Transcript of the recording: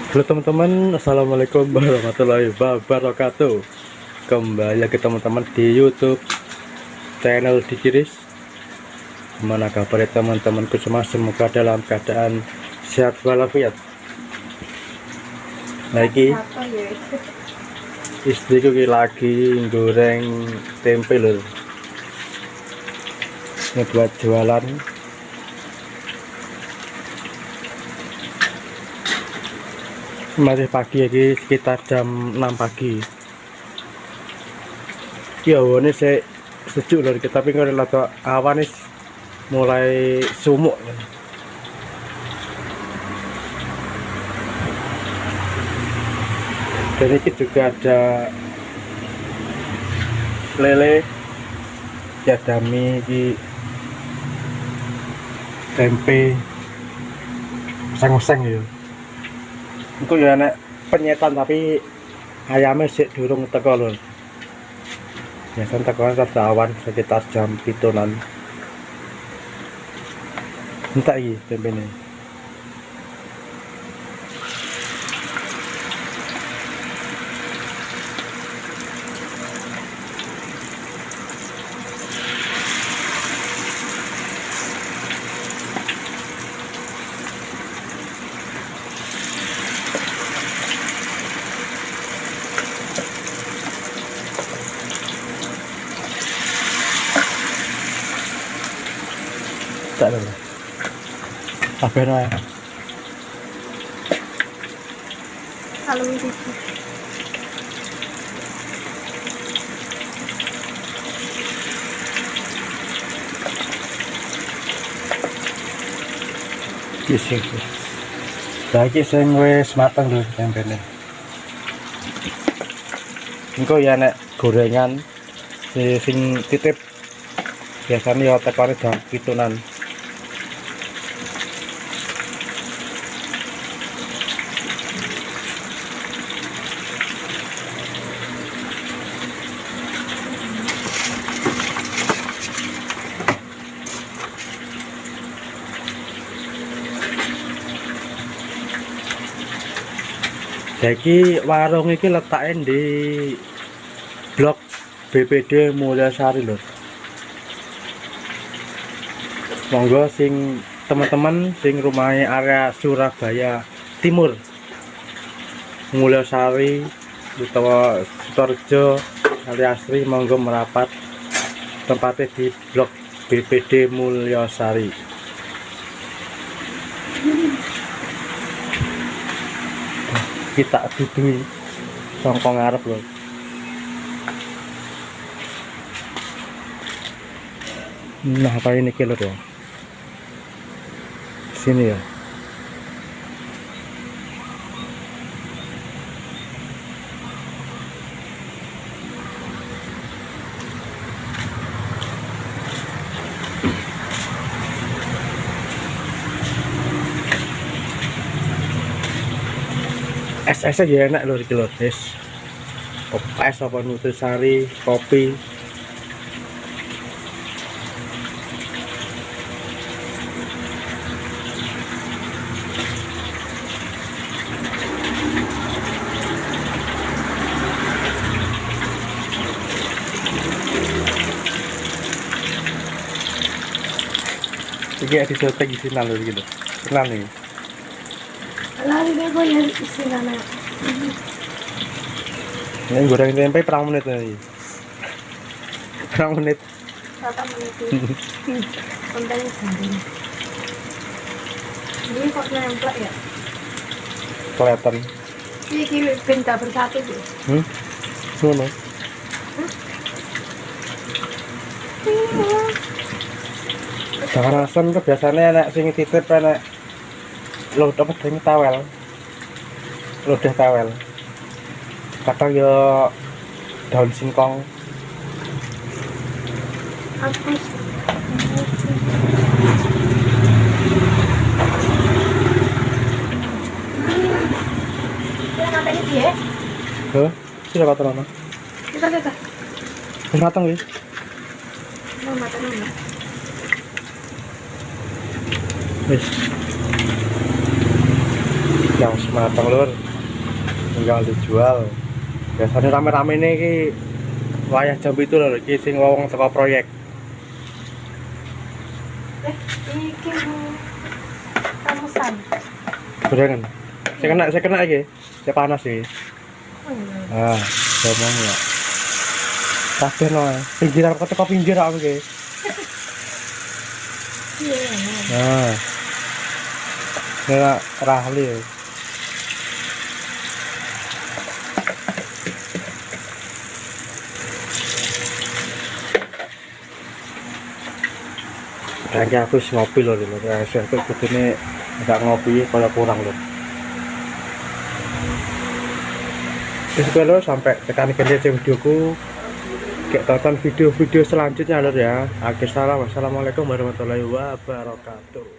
Halo teman-teman, assalamualaikum warahmatullahi wabarakatuh. Kembali lagi teman-teman di YouTube channel Dikiris. Gimana kabar teman-temanku semua? Semoga dalam keadaan sehat walafiat. Lagi istriku lagi goreng tempe lho. Ini buat jualan. Masih pagi lagi, sekitar jam 6 pagi. Ya ini saya sejuk loh, tapi kalau lagi awan nih mulai sumuk. Dan ini juga ada lele, ada mie, tempe, oseng-oseng ya. Itu ya nek penyetan tapi ayamnya sih durung teko lho. Biasanya teko rada awan sekitar jam 7-an. Entak iki tempene. Tak lho. Apa wae. Kalau itu Kisih. Saiki sing wis mateng lho tempene. Engko ya nek gorengan sing titip biasanya ya tekone jam 7-an. Jadi warung ini letaknya di blok BPD Mulyasari lho. Monggo sing teman-teman sing rumahnya area Surabaya Timur, Mulyasari utawa Sutorjo Kaliasri, monggo merapat tempatnya di blok BPD Mulyasari. Kita dudui songkong ngarep loh. Nah apa ini kilo ya? Sini ya. Es aja enak loh iki lho, es. Es apa nutrisari, kopi. Iki ada sotek isi nang lho gitu. Kenal nih. lari deh gue yang istilahnya. Ini goreng tempe perang menit nih. Perang menit. Berapa menit itu? Kontanya sehari. Ini kok nempel ya? Kelihatan. Ini pinta bersatu tuh. Sono. Jangan rasan tuh biasanya enak sing titip enak. Lo dapat dari tawel. Lo udah tawel. Kadang yo daun singkong. Apa sih? Kita ini dia. Sudah patah mana? Kita. Wis mateng wis. Mau makan mana? Wis. yang sematang lur, tinggal dijual. Biasanya rame-rame nih ki wayah Jambi itu lho, iki sing wong teko proyek. Iki kamusan. Gorengan. Saya kena iki. Saya panas iki. Oh iya. Ah, ngomong ya. Kabeh no. Pinggiran kok teko pinggir aku iki. Iya. Nah. Ora rahli. Kayaknya aku wis ngopi loh, saya tuh kudune nggak ngopi kalau kurang loh. Terus kalau sampai tekan ganti videoku, kayak tonton video-video selanjutnya loh ya. Akhir salam, wassalamualaikum warahmatullahi wabarakatuh.